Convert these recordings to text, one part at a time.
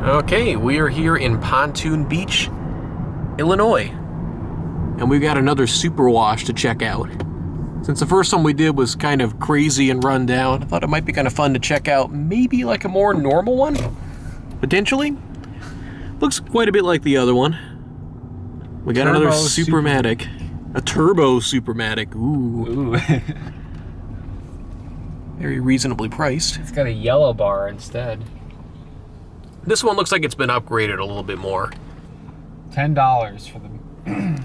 Okay, we are here in Pontoon Beach, Illinois. And we've got another super wash to check out. Since the first one we did was kind of crazy and run down, I thought it might be kind of fun to check out maybe like a more normal one, potentially. Looks quite a bit like the other one. We got another Supermatic. A Turbo Supermatic. Ooh. Very reasonably priced. It's got a yellow bar instead. This one looks like it's been upgraded a little bit more. $10 for the...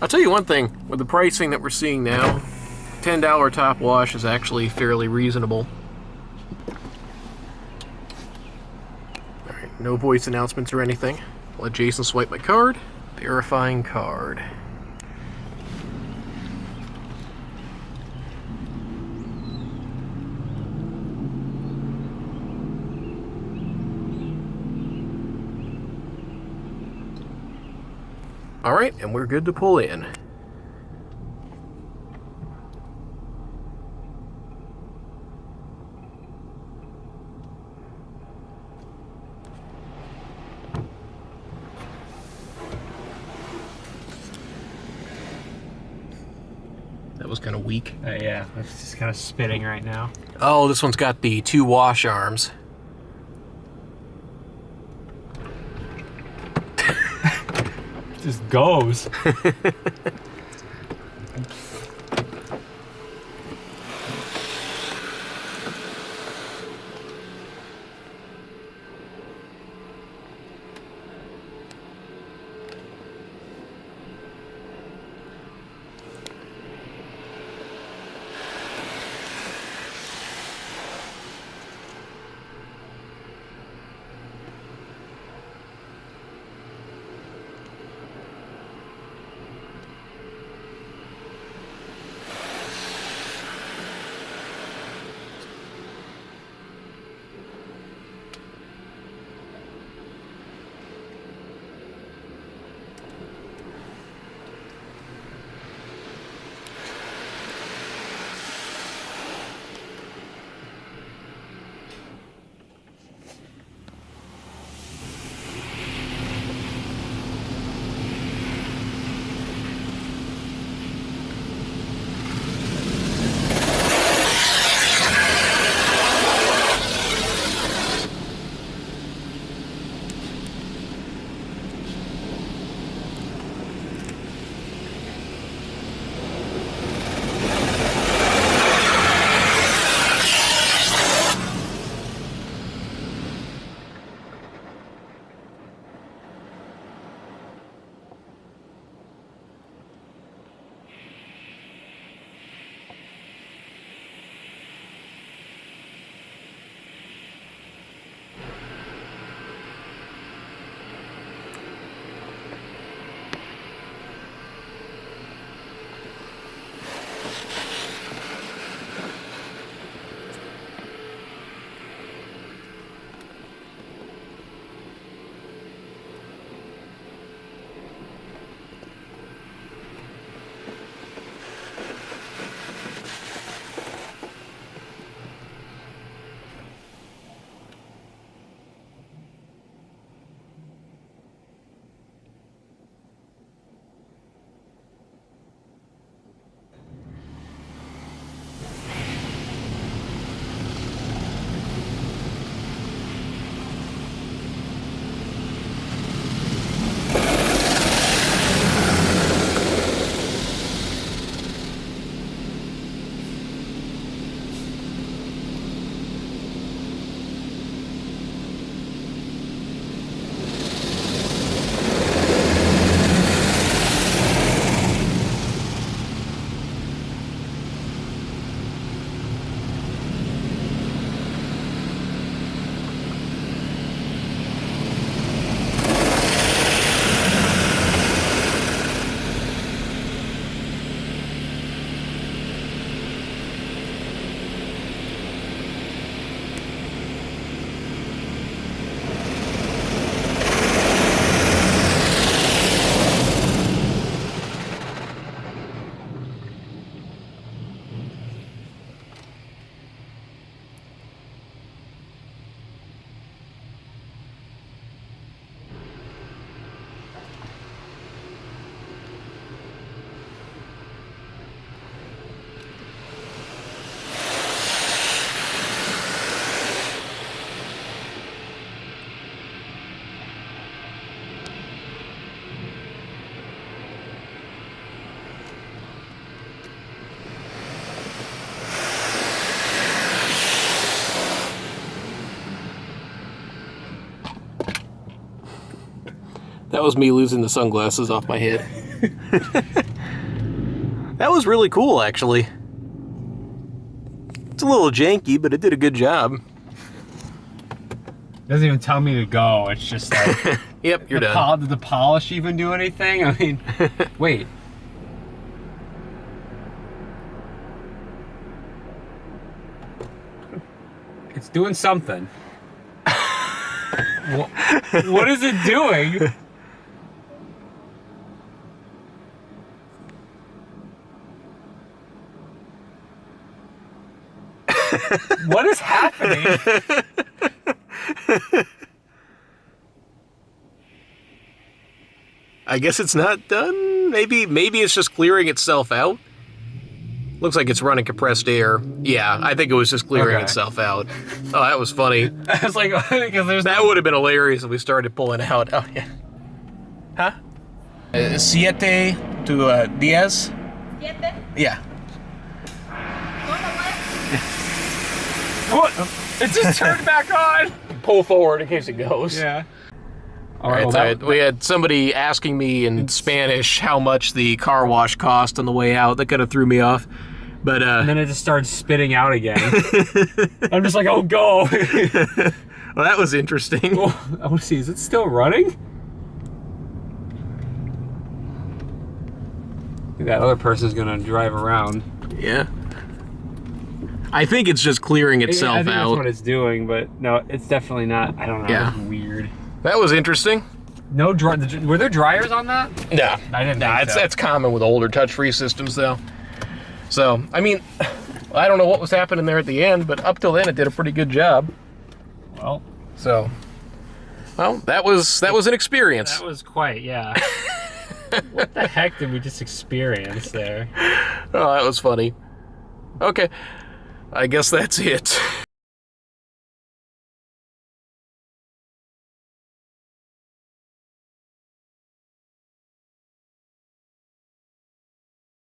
I'll tell you one thing, with the pricing that we're seeing now, $10 top wash is actually fairly reasonable. Alright, no voice announcements or anything. I'll let Jason swipe my card. Verifying card. Alright, and we're good to pull in. That was kind of weak. Yeah, it's just kind of spitting right now. Oh, this one's got the 2 wash arms. Just goes. That was me losing the sunglasses off my head. That was really cool, actually. It's a little janky, but it did a good job. Doesn't even tell me to go. It's just like... Yep, you're done. Did the polish even do anything? I mean, wait. It's doing something. What is it doing? What is happening? I guess it's not done. Maybe it's just clearing itself out. Looks like it's running compressed air. Yeah, I think it was just clearing itself out. Oh, that was funny. I was like, because that would have been hilarious if we started pulling out. Oh, yeah. Huh? Siete to Diaz? Siete. Yeah. what? It just turned back on. Pull forward in case it goes. Yeah. All right, so we had somebody asking me in Spanish how much the car wash cost on the way out. That kind of threw me off. But and then it just started spitting out again. I'm just like, oh, go. Well, that was interesting. Oh, I want to see, is it still running? That other person's gonna drive around. Yeah. I think it's just clearing itself I think out. that's what it's doing, but no, it's definitely not. I don't know. Yeah. It's weird. That was interesting. No were there dryers on that? No. I didn't think so. That's common with older touch-free systems, though. So, I mean, I don't know what was happening there at the end, but up till then, it did a pretty good job. Well, that was an experience. that was quite, yeah. What the heck did we just experience there? Oh, that was funny. Okay, I guess that's it.